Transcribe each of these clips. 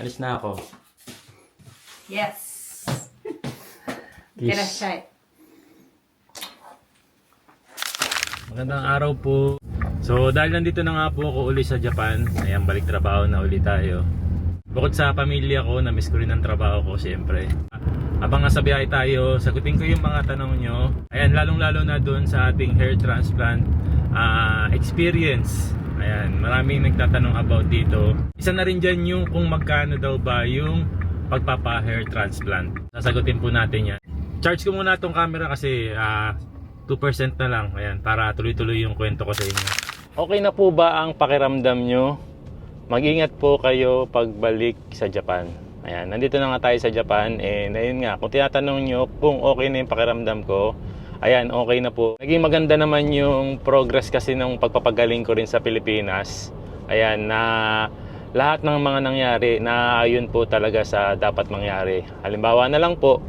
Alis na ako. Yes. Kiss. Kirashay. Magandang araw po. So dahil nandito na nga po ako uli sa Japan, ayan, balik trabaho na uli tayo. Bukod sa pamilya ko, na-miss ko rin ang trabaho ko siyempre. Habang nasa biyahe tayo, sagutin ko yung mga tanong nyo. Ayan, lalong-lalo na doon sa ating hair transplant experience. Ayan, maraming nagtatanong about dito. Isa na rin dyan yung kung magkano daw ba yung pagpapa-hair transplant. Sasagutin po natin yan. Charge ko muna itong camera kasi 2% na lang. Ayan, para tuloy-tuloy yung kwento ko sa inyo. Okay na po ba ang pakiramdam nyo? Mag-ingat po kayo pagbalik sa Japan. Ayan, nandito na nga tayo sa Japan. And ayun nga, kung tinatanong nyo kung okay na yung pakiramdam ko, ayan, okay na po. Naging maganda naman yung progress kasi ng pagpapagaling ko rin sa Pilipinas. Ayan, na lahat ng mga nangyari na ayun po talaga sa dapat mangyari. Halimbawa na lang po,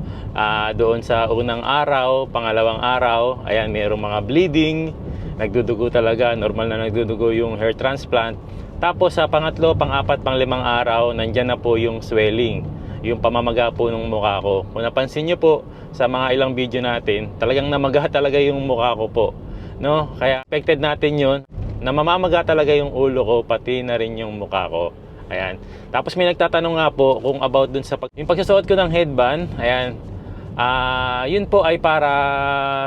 doon sa unang araw, pangalawang araw, ayan, mayroong mga bleeding, nagdudugo talaga, normal na nagdudugo yung hair transplant. Tapos sa pangatlo, pang-apat, pang-limang araw, nandyan na po yung swelling, yung pamamaga po ng mukha ko. Kung napansin nyo po sa mga ilang video natin, talagang namaga talaga yung mukha ko po, no? Kaya expected natin yun, na mamamaga talaga yung ulo ko, pati na rin yung mukha ko. Ayan. Tapos may nagtatanong nga po kung about dun sa yung pagsusuot ko ng headband. Ayan. Yun po ay para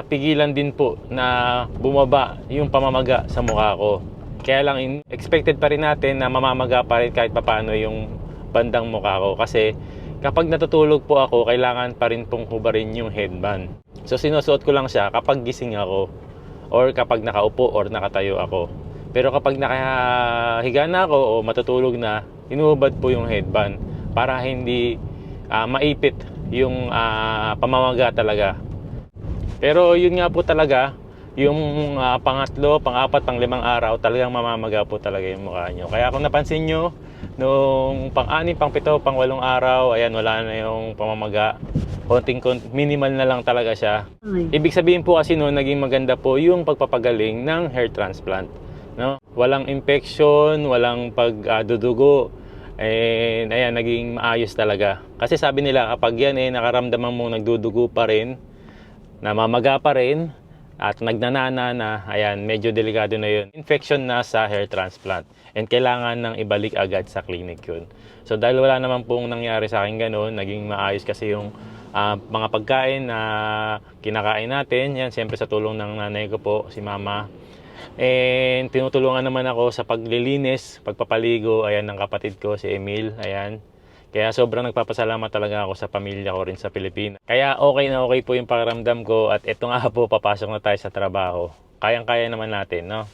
pigilan din po na bumaba yung pamamaga sa mukha ko. Kaya lang expected pa rin natin na mamamaga pa rin kahit papaano yung bandang mukha ko. Kasi kapag natutulog po ako, kailangan pa rin pong hubarin yung headband. So sinusuot ko lang siya kapag gising ako, or kapag nakaupo or nakatayo ako. Pero kapag nakahiga na ako o matutulog na, inuubad po yung headband para hindi maipit yung pamamaga talaga. Pero yun nga po talaga, yung pangatlo, pang-apat, pang-limang araw, talagang mamamaga po talaga yung mukha nyo. Kaya kung napansin nyo, nung pang-anim, pang-pito, pang-walong araw, ayan, wala na yung pamamaga. Minimal na lang talaga siya. Ibig sabihin po kasi no, naging maganda po yung pagpapagaling ng hair transplant. No? Walang infection, walang pagdudugo. And ayan, naging maayos talaga. Kasi sabi nila, kapag yan nakaramdaman mong nagdudugo pa rin, namamaga pa rin, at nagnanana na, ayan, medyo delikado na yun. Infection na sa hair transplant. And kailangan nang ibalik agad sa clinic yun. So dahil wala naman pong nangyari sa akin ganun, naging maayos kasi yung mga pagkain na kinakain natin. Yan, siyempre sa tulong ng nanay ko po, si mama. And tinutulungan naman ako sa paglilinis, pagpapaligo, ayan, ng kapatid ko, si Emil, ayan. Kaya sobrang nagpapasalamat talaga ako sa pamilya ko rin sa Pilipinas. Kaya okay na okay po yung pakiramdam ko, at eto nga po, papasok na tayo sa trabaho. Kayang-kaya naman natin, no?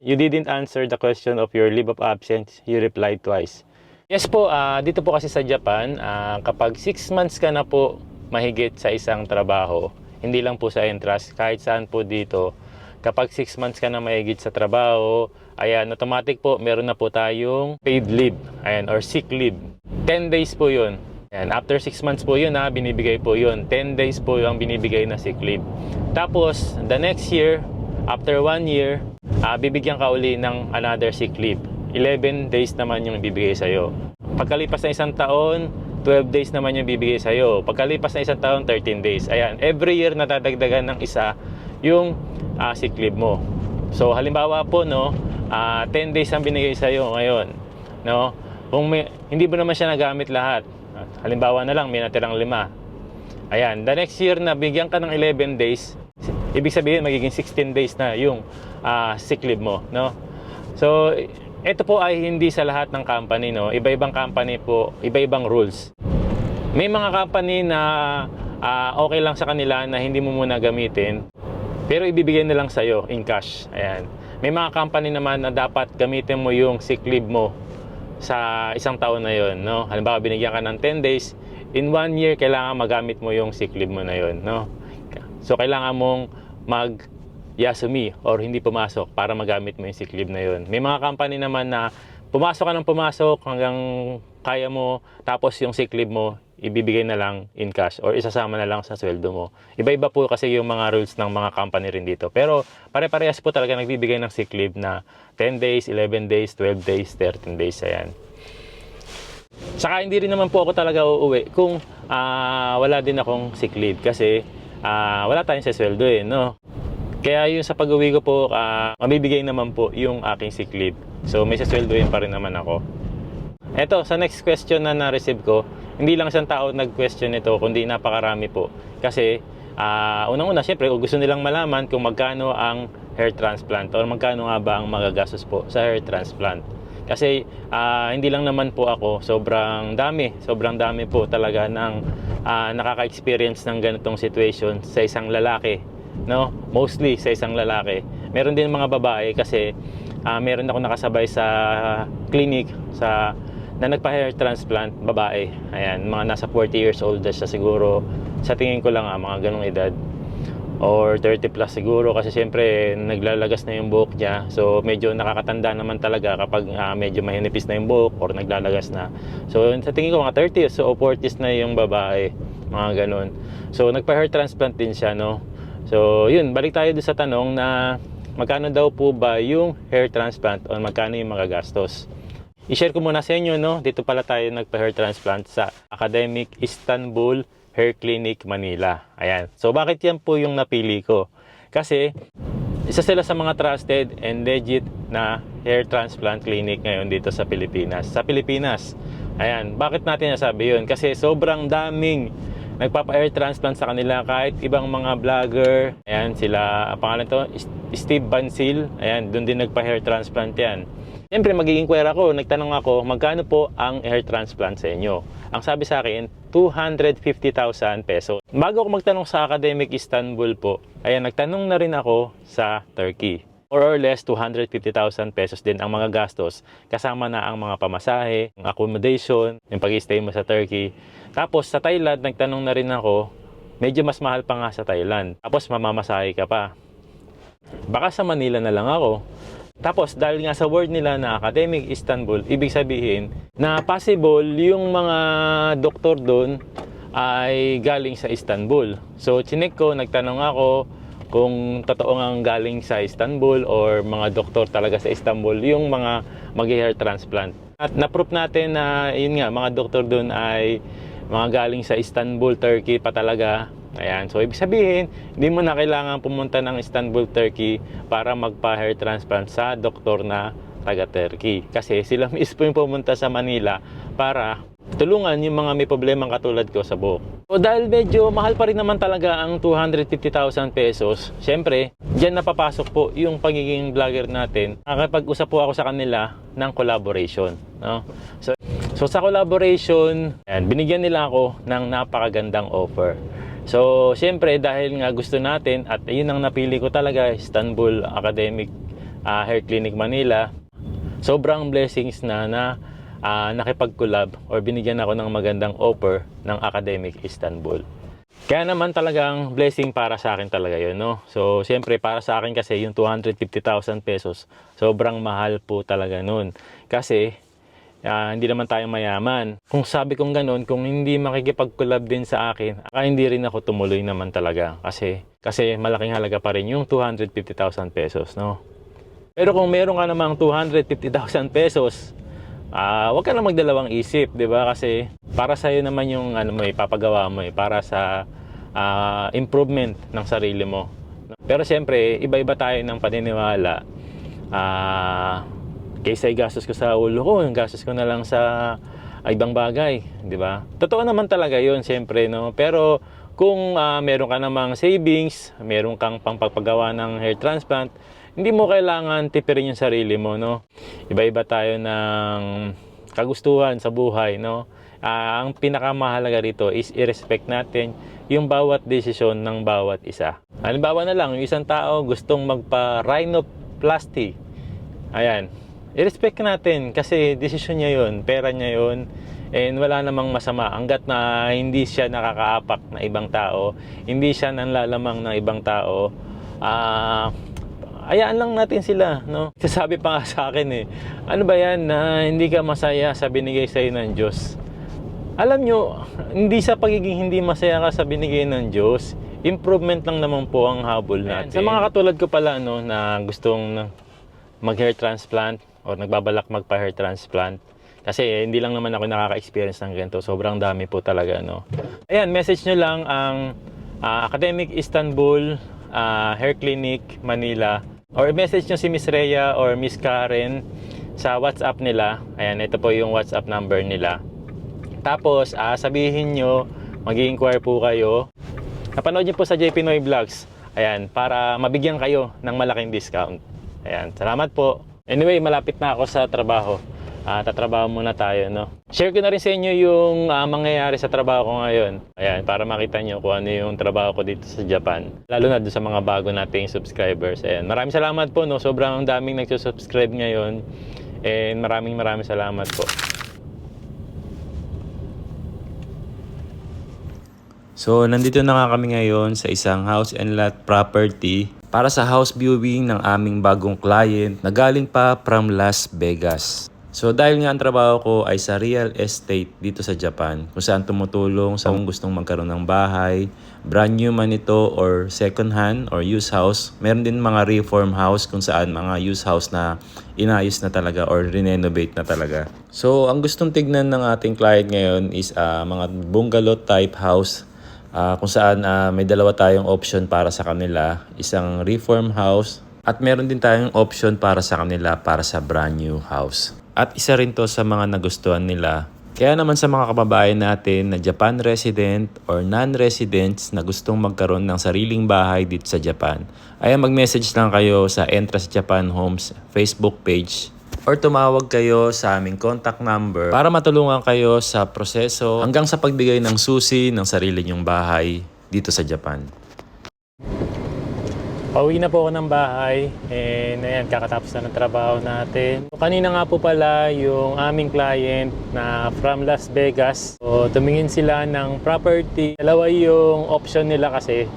You didn't answer the question of your leave of absence, you replied twice. Yes po, dito po kasi sa Japan, kapag 6 months ka na po mahigit sa isang trabaho, hindi lang po sa Entrust, kahit saan po dito, kapag 6 months ka na mahigit sa trabaho, ayan, automatic po, meron na po tayong paid leave, ayan, or sick leave. 10 days po yun. Ayan, after 6 months po yun, binibigay po yun. 10 days po yung binibigay na sick leave. Tapos, the next year, after 1 year, bibigyan ka uli ng another sick leave. 11 days naman yung ibibigay sa'yo. Pagkalipas na isang taon, 12 days naman yung bibigay sa'yo. Pagkalipas na isang taon, 13 days. Ayan, every year natadagdagan ng isa yung sick leave mo. So, halimbawa po, no, 10 days ang binigay sa'yo ngayon. No? Kung hindi mo naman siya nagamit lahat, halimbawa na lang, may natirang 5. Ayan, the next year na bigyan ka ng 11 days, ibig sabihin magiging 16 days na yung sick leave mo, no? So, ito po ay hindi sa lahat ng company, no? Iba-ibang company po, iba-ibang rules. May mga company na okay lang sa kanila na hindi mo muna gamitin, pero ibibigay na lang sa'yo in cash. Ayan. May mga company naman na dapat gamitin mo yung sick leave mo sa isang taon na yon, no? Halimbawa, binigyan ka ng 10 days, in 1 year, kailangan magamit mo yung sick leave mo na yon, no? So, kailangan mong mag-yasumi or hindi pumasok para magamit mo yung sick leave na yon. May mga company naman na pumasok ka ng pumasok hanggang kaya mo, tapos yung sick leave mo, ibibigay na lang in cash or isasama na lang sa sweldo mo. Iba-iba po kasi yung mga rules ng mga company rin dito. Pero pare-parehas po talaga nagbibigay ng sick leave na 10 days, 11 days, 12 days, 13 days. Ayan. Saka hindi rin naman po ako talaga uuwi kung wala din akong sick leave kasi wala tayong sasweldo no? Kaya yung sa pag-uwi ko po, mabibigay naman po yung aking sick leave. So may sasweldoin pa rin naman ako. Eto, sa next question na na-receive ko, hindi lang isang tao nag-question ito, kundi napakarami po. Kasi unang-una, syempre, gusto nilang malaman kung magkano ang hair transplant or magkano nga ba ang magagastos po sa hair transplant. Kasi hindi lang naman po ako, sobrang dami po talaga ng nakaka-experience ng ganitong situation sa isang lalaki, no? Mostly sa isang lalaki. Meron din mga babae kasi meron ako nakasabay sa clinic na nagpa-hair transplant, babae. Ayan, mga nasa 40 years old na siya siguro. Sa tingin ko lang mga ganong edad. Or 30 plus siguro kasi siyempre naglalagas na yung buhok niya. So medyo nakakatanda naman talaga kapag medyo mahinipis na yung buhok or naglalagas na. So sa tingin ko mga 30s o 40s na yung babae. Mga ganon. So nagpa-hair transplant din siya, no? So yun, balik tayo doon sa tanong na magkano daw po ba yung hair transplant o magkano yung magagastos. I-share ko muna sa inyo, no? Dito pala tayo nagpa-hair transplant sa Academic Istanbul Hair Clinic, Manila. Ayan. So bakit yan po yung napili ko? Kasi isa sila sa mga trusted and legit na hair transplant clinic ngayon dito sa Pilipinas. Sa Pilipinas. Ayan. Bakit natin nasabi yun? Kasi sobrang daming nagpapa-hair transplant sa kanila kahit ibang mga vlogger. Ayan, sila, pangalan to, Steve Bansil. Ayan, doon din nagpa-hair transplant yan. Siyempre, magiging kwera ko, nagtanong ako, magkano po ang hair transplant sa inyo? Ang sabi sa akin, 250,000 pesos. Bago ako magtanong sa Academic Istanbul po, ayan, nagtanong na rin ako sa Turkey. More or less, 250,000 pesos din ang mga gastos. Kasama na ang mga pamasahe, ang accommodation, yung pag-stay mo sa Turkey. Tapos, sa Thailand, nagtanong na rin ako, medyo mas mahal pa nga sa Thailand. Tapos, mamamasahe ka pa. Baka sa Manila na lang ako. Tapos dahil nga sa word nila na Academic Istanbul, ibig sabihin na possible yung mga doktor doon ay galing sa Istanbul. So chinek ko, nagtanong ako kung totoo ngang galing sa Istanbul or mga doktor talaga sa Istanbul yung mga mag-hair transplant. At na-proof natin na yun nga, mga doktor doon ay mga galing sa Istanbul, Turkey pa talaga. Ayan, so ibig sabihin, hindi mo na kailangan pumunta ng Istanbul, Turkey para magpa-hair transplant sa doktor na taga-Turkey. Kasi sila mismo yung pumunta sa Manila para tulungan yung mga may problemang katulad ko sa buhok. So dahil medyo mahal pa rin naman talaga ang 250,000 pesos, syempre, dyan napapasok po yung pagiging vlogger natin. Nakakapag-usap po ako sa kanila ng collaboration, no? So sa collaboration, ayan, binigyan nila ako ng napakagandang offer. So, siyempre, dahil nga gusto natin, at yun ang napili ko talaga, Istanbul Academic Hair Clinic, Manila, sobrang blessings na nakipag-collab or binigyan ako ng magandang offer ng Academic Istanbul. Kaya naman talagang blessing para sa akin talaga yun, no? So, siyempre, para sa akin kasi yung 250,000 pesos, sobrang mahal po talaga nun. Kasi, hindi naman tayo mayaman. Kung sabi kong ganun, kung hindi makikipag-collab din sa akin, hindi rin ako tumuloy naman talaga. Kasi malaking halaga pa rin yung 250,000 pesos, no? Pero kung meron ka namang 250,000 pesos, wag ka na magdalawang isip, di ba? Kasi para sa'yo naman yung ipapagawa mo, para sa improvement ng sarili mo. Pero siyempre, iba-iba tayo ng paniniwala. Kaysa gastos ko sa ulo ko, yung gastos ko na lang sa ibang bagay, di ba? Totoo naman talaga yun, siyempre, no? Pero kung meron ka namang savings, meron kang pangpagpagawa ng hair transplant, hindi mo kailangan tipirin yung sarili mo, no? Iba-iba tayo ng kagustuhan sa buhay, no? Ang pinakamahalaga rito is i-respect natin yung bawat desisyon ng bawat isa. Halimbawa na lang, yung isang tao gustong magpa-rhinoplasty. Ayan. I-respect natin kasi desisyon niya yun, pera niya yun, and wala namang masama hanggat na hindi siya nakakaapak na ibang tao, hindi siya nanlalamang ng ibang tao. Hayaan lang natin sila, no? Sasabi pa nga sa akin ano ba yan na hindi ka masaya sa binigay sa'yo ng Diyos? Alam nyo, hindi sa pagiging hindi masaya ka sa binigay ng Diyos, improvement lang naman po ang habol natin. Sa mga katulad ko pala, no, na gustong mag-hair transplant o nagbabalak magpa-hair transplant, Kasi hindi lang naman ako nakaka-experience ng ganito. Sobrang dami po talaga, no. Ayan, message nyo lang ang Academic Istanbul Hair Clinic Manila, or message nyo si Miss Rhea or Miss Karen sa WhatsApp nila. Ayan, ito po yung WhatsApp number nila. Tapos sabihin nyo, mag-i-inquire po kayo. Napanood nyo po sa JP Noy Vlogs. Ayan, para mabigyan kayo ng malaking discount. Ayan, salamat po. Anyway, malapit na ako sa trabaho. Tatrabaho muna tayo, no? Share ko na rin sa inyo yung mangyayari sa trabaho ko ngayon. Ayan, para makita nyo kung ano yung trabaho ko dito sa Japan. Lalo na doon sa mga bago nating subscribers. Ayan, maraming salamat po, no? Sobrang daming nagsusubscribe ngayon. And maraming salamat po. So, nandito na nga kami ngayon sa isang house and lot property para sa house viewing ng aming bagong client na galing pa from Las Vegas. So, dahil nga ang trabaho ko ay sa real estate dito sa Japan, kung saan tumutulong sa kung gustong magkaroon ng bahay, brand new man ito or second hand or used house. Meron din mga reform house kung saan mga used house na inayos na talaga or renovate na talaga. So, ang gustong tignan ng ating client ngayon is mga bungalow type house. Kung saan may dalawa tayong option para sa kanila, isang reform house at meron din tayong option para sa kanila para sa brand new house. At isa rin to sa mga nagustuhan nila. Kaya naman sa mga kababayan natin na Japan resident or non-residents na gustong magkaroon ng sariling bahay dito sa Japan, ay mag-message lang kayo sa Entras Japan Homes Facebook page or tumawag kayo sa aming contact number para matulungan kayo sa proseso hanggang sa pagbigay ng susi ng sarili nyong bahay dito sa Japan. Pauwi na po ako ng bahay and ayan, kakatapos na ng trabaho natin. Kanina nga po pala yung aming client na from Las Vegas. So, tumingin sila ng property. Dalawa yung option nila kasi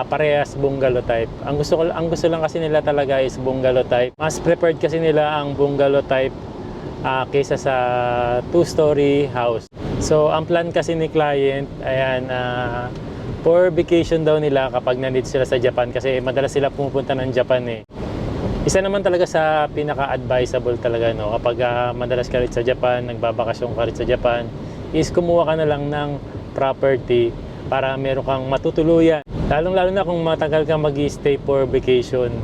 parehas bungalow type. Ang gusto lang kasi nila talaga is bungalow type. Mas preferred kasi nila ang bungalow type kaysa sa 2-story house. So ang plan kasi ni client, ayan, for vacation daw nila kapag nandito sila sa Japan kasi madalas sila pumupunta ng Japan eh. Isa naman talaga sa pinaka-advisable talaga, no, kapag madalas ka rin sa Japan, nagbabakasyon ka rin sa Japan, is kumuha ka na lang ng property para meron kang matutuluyan. Lalong-lalo na kung matagal kang mag-stay for vacation.